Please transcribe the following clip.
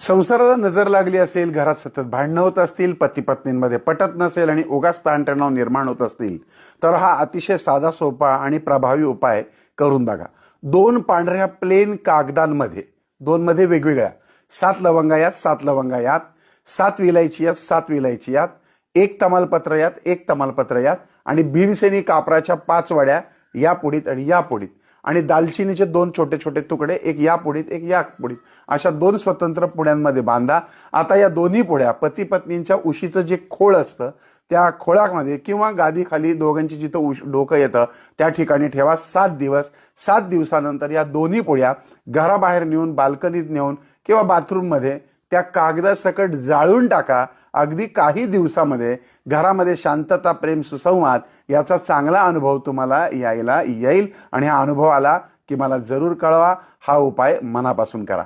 संसाराला नजर लागली असेल, घरात सतत भांडणं होत असतील, पती पत्नींमध्ये पटत नसेल आणि उगाच ताणतणाव निर्माण होत असतील, तर हा अतिशय साधा सोपा आणि प्रभावी उपाय करून बघा. 2 पांढऱ्या प्लेन कागदांमध्ये, 2 मध्ये वेगवेगळ्या 7 लवंगा यात, 7 लवंगा यात, 7 विलायची यात, 7 विलायची यात, 1 तमालपत्र यात, 1 तमालपत्र यात आणि भीमसेनी कापराच्या 5 वड्या या पुडीत आणि या पुडीत आणि दालचिनीचे 2 छोटे छोटे तुकडे, एक या पुडीत एक या पुडीत, अशा 2 स्वतंत्र पुड्यांमध्ये बांधा. आता या दोन्ही पुड्या पती पत्नींच्या उशीचं जे खोळ असतं त्या खोळामध्ये किंवा गादीखाली दोघांची जिथं डोकं येतं त्या ठिकाणी ठेवा 7 दिवस. 7 दिवसानंतर या दोन्ही पुड्या घराबाहेर नेऊन, बाल्कनीत नेऊन किंवा बाथरूममध्ये त्या कागदासकट जाळून टाका. अगदी काही दिवसामध्ये घरामध्ये शांतता, प्रेम, सुसंवाद याचा चांगला अनुभव तुम्हाला यायला येईल आणि हा अनुभव आला की मला जरूर कळवा. हा उपाय मनापासून करा.